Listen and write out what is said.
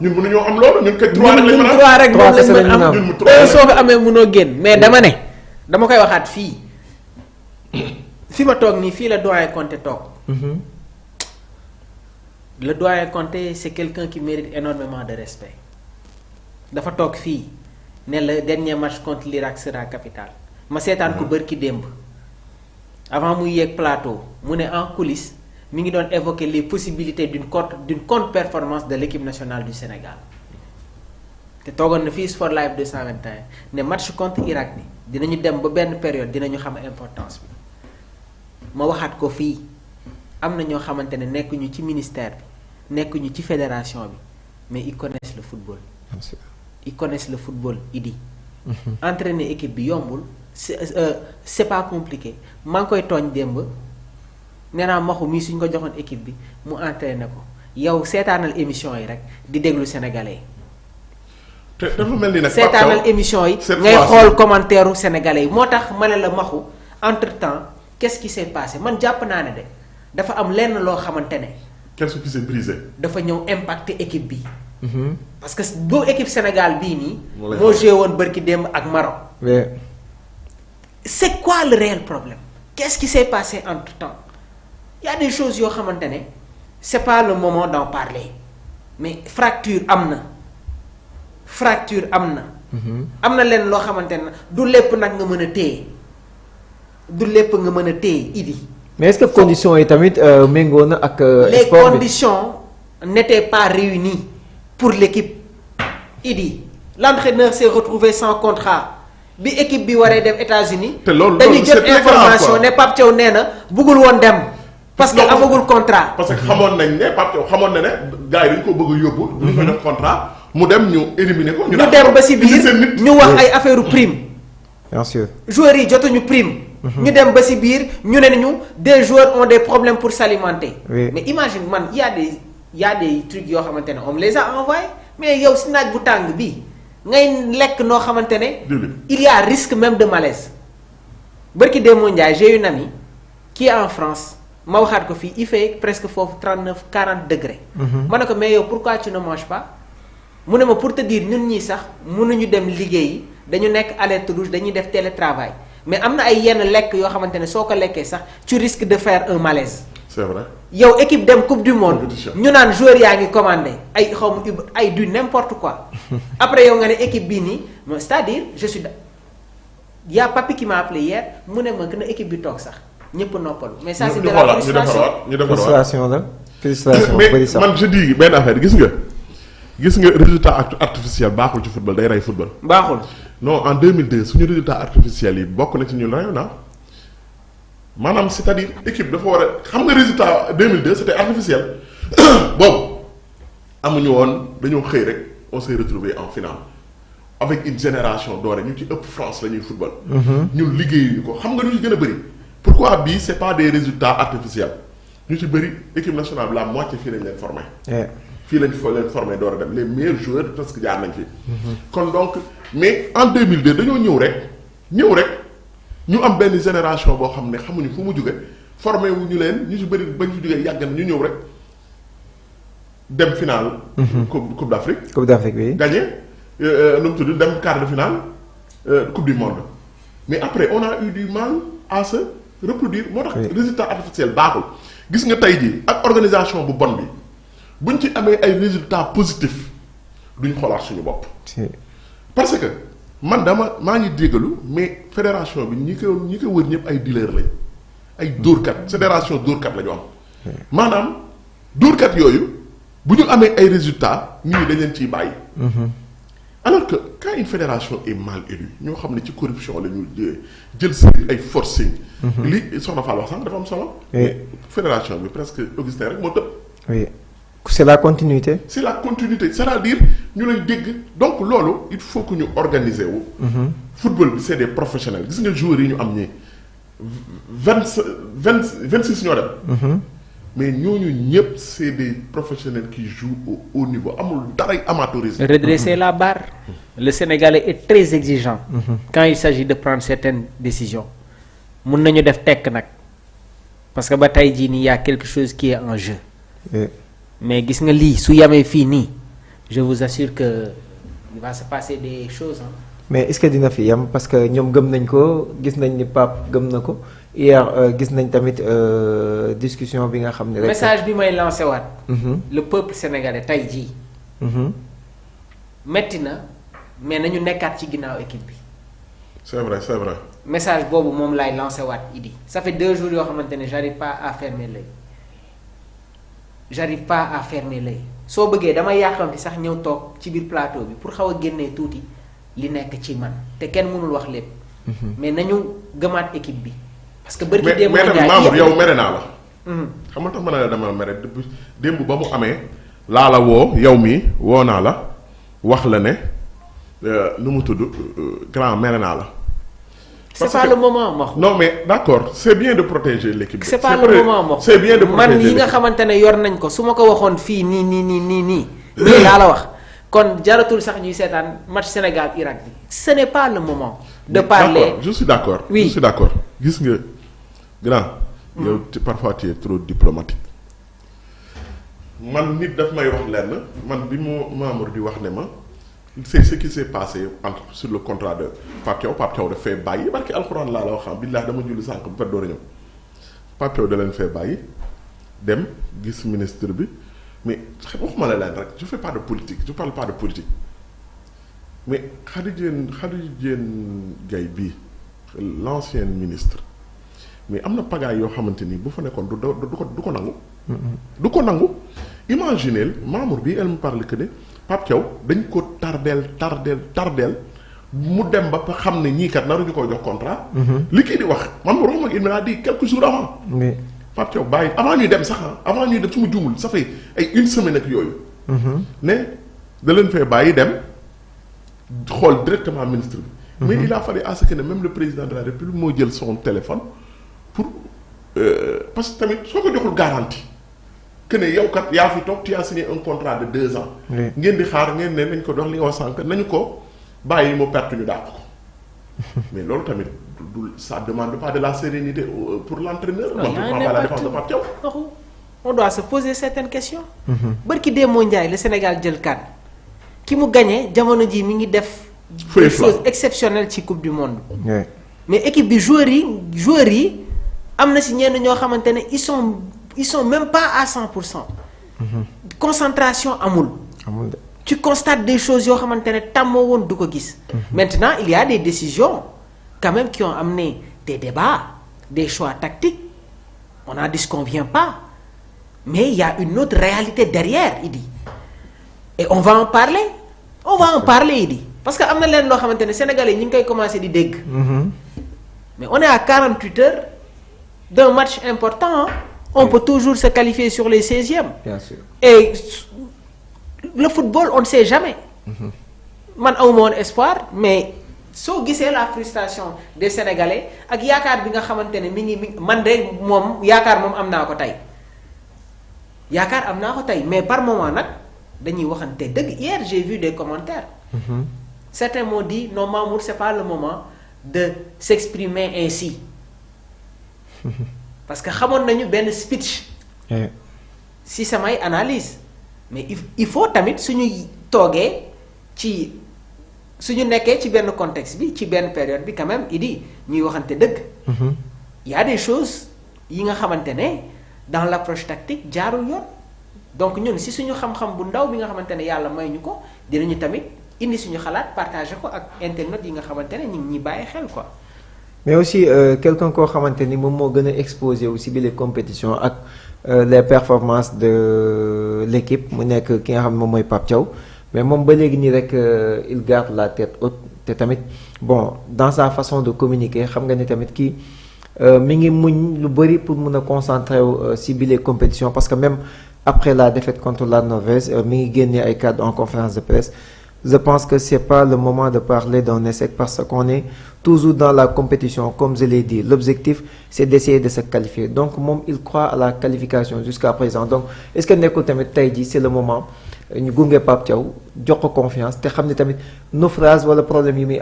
ñun mënuñoo am loolu ñun kay 3 ñun 3 rek moom lañ mën am soo ko amee mënoo génn mais dama ne dama koy waxaat fii fi ma toog nii fii la doyen Conté toog. Le doyen Conté c'est quelqu'un qui mérite énormément de respect dafa toog fii ne le dernier match contre l'Irak sera capital ma seetaan ko bërki démb avant muy yéeg plateau mu ne en coulisses mi ngi doon évoquer les possibilités d'une contre-performance de l'équipe nationale du Sénégal te toogoon na fii Sport Live 221 ne match contre Irak bi dinañu dem ba benn période dinañu xam importance bi ma waxaat ko fii am na ñoo xamante ne nekkuñu ci ministère bi nekkuñu ci fédération bi mais ils connaissent le football. Ils connaissent le football Idi. Entraîner équipe bi yombul c'est pas compliqué maa ngi koy tooñ démb nee naa maxu mii suñ ko joxoon équipe bi mu entraîné ko yow seetaanal émission yi rek di déglu sénégalais yi. te dafa mel ni nag seetaanal émission yi ngay xool commentaire u sénégalais yi moo tax ma ne la maxu entre temps qu'est-ce qui s'est passé man jàpp naa ne de dafa am lenn loo xamante ne. qu'est-ce qui s'est brisé. dafa ñëw impacter équipe bi. parce que bu équipe Sénégal bii nii. moo joué woon bërki démb ak Maroc. c'est quoi le réel problème qu'est-ce qui s'est passé entre temps il y a des choses yoo xamante ne c'est pas le moment d'en parler mais fracture am na am na leen loo xamante ne du lépp nag nga mën a téye du lépp nga mën a téye Idi. mais est-ce que conditions yi tamit méngoo na ak. les conditions n'étaient pas réunies pour l'équipe Idi l'entraîneur s'est retrouvé sans contrat. bi équipe bi waree dem États-Unis te loolu dañuy jot information ne Pape Thiaw nee na bëggul woon dem. parce que amagul contrat. parce que xamoon nañ ne Pape Thiaw xamoon na ne gars yi dañu ko bëgg a yóbbu. du ñu ko jox contrat mu dem ñu éliminer ko. ñu dem ba si biir ñu wax ay affaire prime. bien sûr joueurs yi jotuñu prime. ñu dem ba si biir ñu ne ñu des joueurs ont des problèmes pour s'alimenter. mais imagine man y a des trucs yoo xamante ne on les a envoyés mais yow si naaj bu tàng bii. ngay lekk noo xamante ne. il y a risque même de malaise. Barki Demba Ndiaye j'ai une amie qui est en France ma waxaat ko fii il fait presque foofu 39-40 degrés. ma ne ko mais yow pourquoi tu ne manges pas mu ne ma pour te dire ñun ñii sax mënuñu dem liggéeyi dañu nekk alerte rouge dañuy def télétravail mais am na ay yenn lekk yoo xamante ne soo ko lekkee sax tu risques de faire un malaise. c'est vrai. yow équipe dem coupe du monde ñu naan joueurs yaa ngi commandé ay xaw ma ay du n'importe quoi après yow nga ne équipe bii nii c'est-à-dire je suis y a Papi qui m'a appelé hier mu ne ma gën a équipe bi toog sax ñëpp noppalu. mais ça c'est de la frustration la frustration mais man je dis benn affaire gis nga résultat artificiel baaxul ci football day rey football. baaxul non en 2002 suñu résultat artificiel yi bokk na ci ñun rayon na maanaam c'est-à-dire équipe dafa war a xam nga résultat 2002 c'était artificiel boobu amuñu woon dañoo xëy rek on s'est retrouvé en finale avec une génération dorée ñu ci ëpp France la ñuy football. ñun liggéeyuñu ko xam nga lu ñu gën a bëri. pourquoi bii c'est pas des résultats artificiels ñu ci bëri équipe nationale bi la moitié fii lañ leen formé. fii lañ leen formé door a dem les meilleurs joueurs presque jaar nañ fi. kon donc mais en 2002 dañoo ñëw rek. ñu am benn génération boo xam ne xamuñu fu mu jóge formé wu ñu leen ñu ci bëri bañ fi jógee yàgg na ñu ñëw rek dem finale. coupe d'Afrique. coupe d'Afrique oui. gagné nu mu tudd dem quart de finale coupe du monde mais après on a eu du mal à se reproduire. moo tax résultat artificiel baaxul. gis nga tey jii ak organisation bu bon bi buñ ci amee ay résultats positifs duñ xoolaat suñu bopp. parce que. man maa ngi déggalu mais fédération bi ñi ko wër ñëpp ay dealer lañ ay dóorkat fédération dóorkat la ñu am maanaam dóorkat yooyu bu ñu amee ay résultats nit ñi dañ leen ciy bàyyi. alors que quand une fédération est mal élue ñoo xam ne ci corruption la ñu jël seen ay forcing li Soxna Fall wax sànq dafa am solo. fédération bi presque Augustin rek moo tëb. oui c'est la continuité. c'est la continuité c'est-à-dire ñu lay dégg donc loolu il faut que ñu organiser wu. football bi c'est des professionnels gis nga joueurs yi ñu am ñii 26 ñoo dem. mais ñooñu ñëpp c'est des professionnels qui jouent au haut niveau amul daray amateurisme. redresser la barre. Le Sénégalais est très exigeant. Quand il s'agit de prendre certaines décisions. mun nañu def tekk nag parce que ba tey jii nii y a quelque chose qui est en jeu. mais gis nga lii su yamee fii nii je vous assure que il va se passer des choses hein. mais est-ce que dina fi yam parce que ñoom gëm nañ ko gis nañ ni Pape gëm na ko hier gis nañ tamit discussion bi nga xam ne rek. message bi may lancé waat. le peuple sénégalais tey jii. metti na mais nañu nekkaat ci ginnaaw équipe bi. c'est vrai c'est vrai. message boobu moom laay lancé waat Idi. ça fait 2 jours yoo xamante ne j'arrive pas à fermer l'œil soo bëggee damay yàqamti sax ñëw toog ci biir plateau bi pour xaw a génnee tuuti li nekk ci man te kenn mënul wax lépp. mais nañu gëmaat équipe bi. parce que bërki démb mais nag Mamour yow mere naa la. xam nga tax ma ne la dama mere depuis démb ba mu amee. laa la woo yow mi woo naa la wax la ne nu mu tudd grand mere naa la. c'est pas le moment ma. non mais d'accord c'est bien de protéger l'équipe. c'est pas le moment ma. c'est bien de protéger man yi nga xamante ne yor nañ ko su ma ko waxoon fii nii laa la wax kon jaratul sax ñuy seetaan match Sénégal Irak bi. ce n'est pas le moment. de parler d'accord je suis d'accord. oui je suis d'accord gis nga grand. yow parfois tu es trop diplomatique. man nit daf may wax lenn man bi mu Mamour di wax ne ma c'est ce qui s'est passé sur le contrat de Pape Thiaw daf fee bàyyi barki alxuraan laa la wax billaah dama julli sànq bu fekk door a ñëw Pape Thiaw da leen fee bàyyi dem gis ministre bi mais waxuma la leen rek je fais pas de politique je parle pas de politique mais Khady Diène Gaye bii l'ancien ministre mais am na pagaay yoo xamante ni bu fa nekkoon du ko nangu. du ko nangu imaginez Mamour bi elle me parle que ne Pape Thiaw dañ ko tardeel mu dem ba xam ne ñii kat naruñu ko jox contrat. li kii di wax Mamour wax ma il m'a dit quelques jours avant. oui Pape Thiaw bàyyi avant ñuy dem sax avant ñuy dem su ma juumul ça fait ay une semaine ak yooyu. ne da leen fee bàyyi dem xool directement ministre bi. mais il a fallu à ce que ne même le président de la République moo jël son téléphone pour parce que tamit soo ko joxul garantie. que ne yow kat yaa fi toog tu as signé un contrat de 2 ans. ngeen di xaar ngeen ne nañ ko dox li nga wax sànq nañu ko bàyyi mu perte ñu dàq ko mais loolu tamit du ça demande pas de la sérénité pour l'entraîneur. non yaa ngi la défense de Pape Thiaw. on doit se poser certaines questions. barki Demba Ndiaye le Sénégal jël CAN ki mu gagné jamono ji mi ngi def. des choses exceptionnelles ci coupe du monde. mais équipe bi joueurs yi am na si ñenn ñoo xamante ne ils sont même pas à 100%. concentration amul. tu constates des choses yoo xamante ne tàmmoo woon du ko gis. maintenant il y a des décisions quand même qui ont amené des débats des choix tactiques on n'en disconvient pas mais il y a une autre réalité derrière Idi et on va en parler Idi parce que am na leen loo xamante ne sénégalais ñi ngi koy commencer di dégg. mais on est à 48 heures d'un match important. On peut toujours se qualifier sur les 16e. Bien sûr. Et le football, on ne sait jamais. Man awma woon espoir mais soo gisee la frustration des Sénégalais ak yaakaar bi nga xamante ne mi ngi man de moom yaakaar moom am naa ko tey mais par moment nag dañuy waxante dëgg hier j'ai vu des commentaires. Certains m'ont dit non Mamour c'est pas le moment de s'exprimer ainsi. parce que xamoon nañu benn speech. si samay analyse mais il faut tamit suñu toogee ci suñu nekkee ci benn contexte bi ci benn période bi quand même Idi ñuy waxante dëgg. y a des choses yi nga xamante ne dans l'approche tactique jaarul yoon donc ñun si suñu xam-xam bu ndaw bi nga xamante ne yàlla may ñu ko dinañu tamit indi suñu xalaat partager ko ak internet yi nga xamante ne ñu ngi ñuy bàyyi xel quoi. mais aussi quelqu'un koo xamante ni moom moo gën a exposé aussi bi les compétitions ak les performances de l'équipe mu nekk ki nga xam ne moom mooy Pape Thiaw mais moom ba léegi nii rek il garde la tête haute te tamit bon dans sa façon de communiquer xam nga ni tamit kii mi ngi muñ lu bëri pour mun a concentrer wu si bi les compétitions parce que même après la défaite contre la Norvège mi ngi génnee ay cadres en conférence de presse. Je pense que c'est pas le moment de parler d'un échec parce qu'on est toujours dans la compétition comme je l'ai dit l'objectif c'est d'essayer de se qualifier donc moom il croit à la qualification jusqu'à présent donc est-ce que nekkul tamit tey jii c'est le moment ñu gunge Pape Thiaw jox ko confiance te xam ne tamit naufrage wala problème yi muy